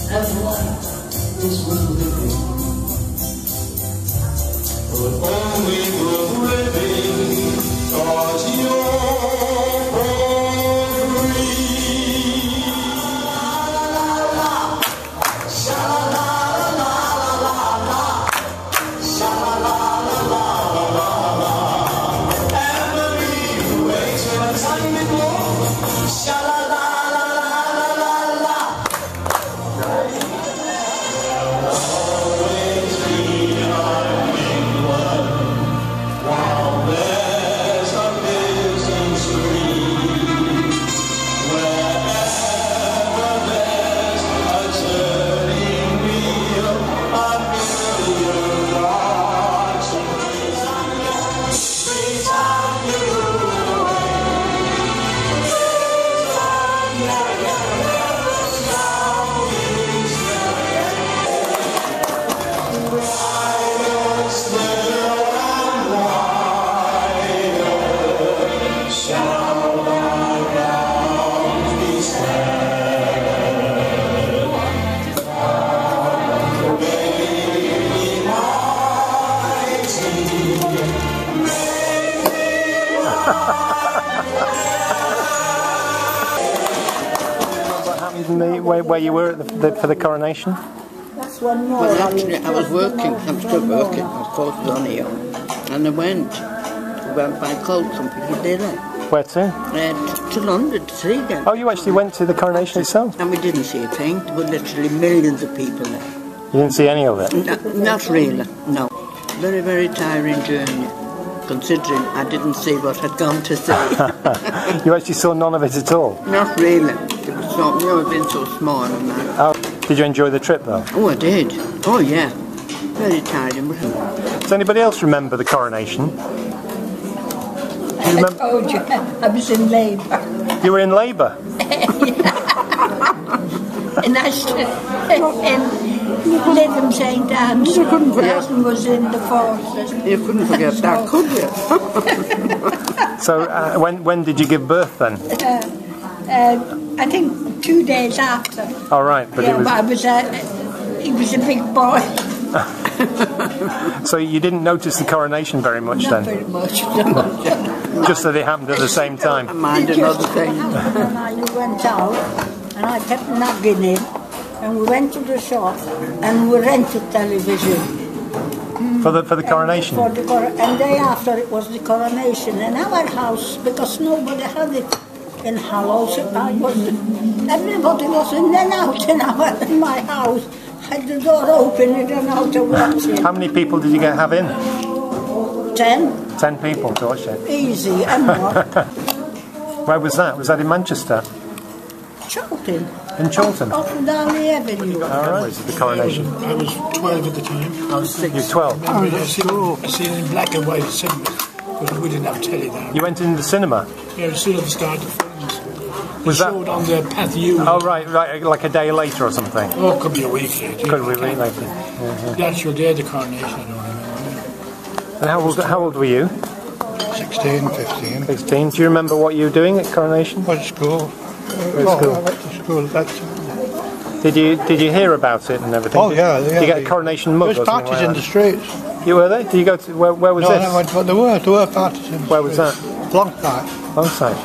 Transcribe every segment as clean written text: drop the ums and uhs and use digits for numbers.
And life is worth living, but only worth living cause you're free. Sha-la-la-la-la-la-la, sha-la-la-la-la-la-la, and believe who waits for the time before. Sha-la-la-la-la-la-la. Where you were at for the coronation? That's one more. Well, actually, I was working. I'm still working. I was posted on here, and I went by Chorlton Good Neighbours. Where to? To London to see them. Oh, you actually went to the coronation itself? And we didn't see a thing. There were literally millions of people there. You didn't see any of it? No, not really. No. Very, very tiring journey, considering I didn't see what I'd gone to see. You actually saw none of it at all? Not really. It was so, you know, I've been so small and that. Oh, did you enjoy the trip though? Oh, I did. Oh, yeah. Very tiring. Does anybody else remember the coronation? Do you remember? I told you, I was in labour. You were in labour? And I stood in Lytham St Anne's. My husband was in the forces. You couldn't forget that, could you? So, when did you give birth then? I think 2 days after. Oh, right, but yeah, he was a big boy. So you didn't notice the coronation very much Not then? very much, no. Just that it happened at the same time? I mind another thing. And I went out, and I kept nagging him, and we went to the shop, and we rented television. For the coronation? And day after it was the coronation in our house, because nobody had it in Hallows. Everybody was in and out in my house. Had the door open and out to watch it. How many people did you have in? 10. 10 people to watch it? Easy, and what? Where was that? Was that in Manchester? Chorlton. In Chorlton? Up and down the avenue. Alright, the coronation. I was 12 at the time. I was 6. You're 12? I seen it in black and white cinemas, because we didn't have telly then. You went in the cinema? Yeah, as soon as it started the films. Was that showed on the Path U. Oh, right, like a day later or something? Oh, it could be a week later. Could be a week later. The actual day of the coronation, I don't remember. And how old were you? 16, 15. 16. Do you remember what you were doing at coronation? I was at school. School. I went to school at that time. Did you hear about it and everything? Oh, yeah. Did you get a coronation mug? There was parties in the streets. You were there? Did you go to, where was this? No, there were parties in the streets. Where was that? Longside. Longside.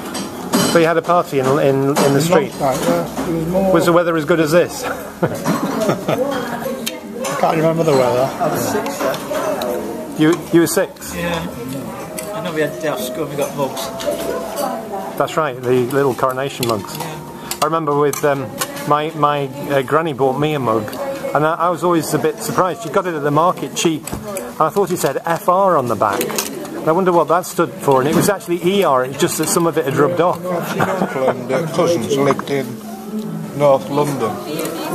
So you had a party in the street? Longside, yeah. It was more... Was the weather as good as this? I can't remember the weather. I was 6 then. You were 6? Yeah. I know we had to have school, we got mugs. That's right, the little coronation mugs. I remember with my granny bought me a mug, and I was always a bit surprised. She got it at the market cheap, and I thought it said FR on the back. And I wonder what that stood for, and it was actually ER, it's just that some of it had rubbed off. Uncle and cousins lived in North London.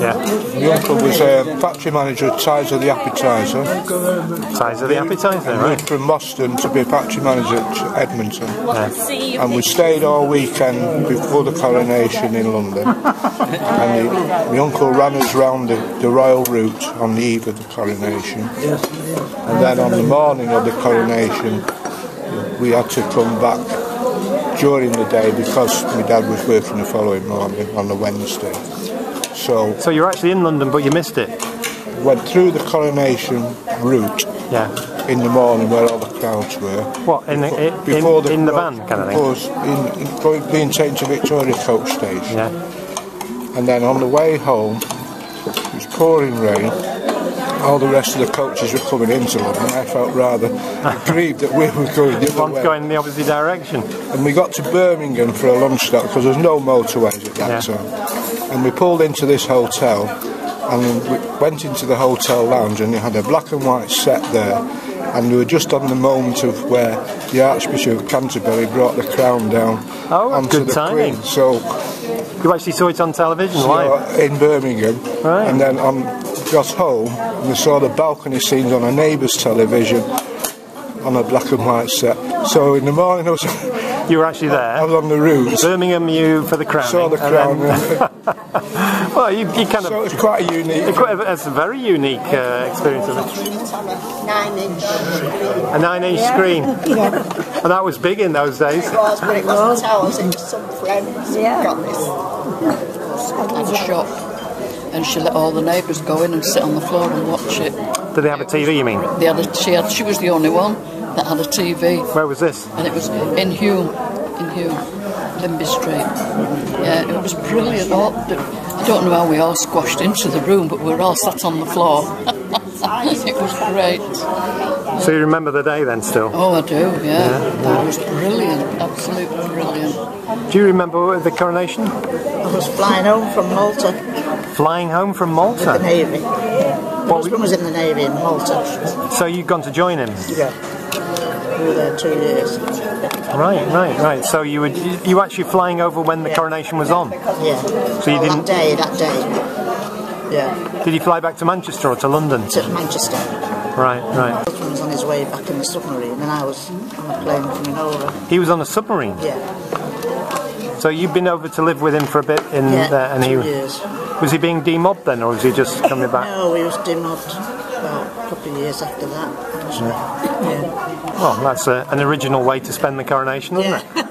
Yeah. My uncle was factory manager at Ties of the Appetizer. Size of the appetizer, right? Moved from Boston to be factory manager at Edmonton. Yeah. And we stayed all weekend before the coronation in London. And my uncle ran us round the royal route on the eve of the coronation. And then on the morning of the coronation, we had to come back during the day because my dad was working the following morning on the Wednesday. So you're actually in London, but you missed it. Went through the coronation route in the morning where all the crowds were. What, in the van kind of thing? Being taken to Victoria Coach Station. Yeah. And then on the way home, it was pouring rain. All the rest of the coaches were coming into London. I felt rather grieved that we were going the other way. Going in the opposite direction. And we got to Birmingham for a lunch stop because there's no motorways at that time. And we pulled into this hotel and we went into the hotel lounge and it had a black and white set there. And we were just on the moment of where the Archbishop of Canterbury brought the crown down onto good the timing. Queen. So you actually saw it on television live? In Birmingham. Right. And then got home and we saw the balcony scenes on a neighbour's television on a black and white set. So in the morning you were actually there? I was on the route. Birmingham, you for the crown. Saw the crown. Well, you kind of... So it's quite a unique... It's a very unique experience of it. 9-inch screen. A 9-inch screen. And that was big in those days. It was, but it wasn't ours, it was some friends who got this. At a shop. And she let all the neighbours go in and sit on the floor and watch it. Did they have a TV, you mean? She was the only one that had a TV. Where was this? And it was in Hume, Limby Street. Yeah, it was brilliant. I don't know how we all squashed into the room, but we were all sat on the floor. It was great. So you remember the day then still? Oh, I do, yeah. That was brilliant, absolutely brilliant. Do you remember the coronation? I was flying home from Malta. Flying home from Malta? With the Navy. My husband was in the Navy in Malta. So you'd gone to join him? Yeah. We were there 2 years. Right. So you were actually flying over when the coronation was on? Yeah. So you didn't... That day. Yeah. Did you fly back to Manchester or to London? To Manchester. Right. My husband was on his way back in the submarine and I was on a plane coming over. He was on a submarine? Yeah. So you've been over to live with him for a bit in there? And 2 years. Was he being demobbed then, or was he just coming back? No, he was demobbed about a couple of years after that. Well, that's an original way to spend the coronation, isn't it?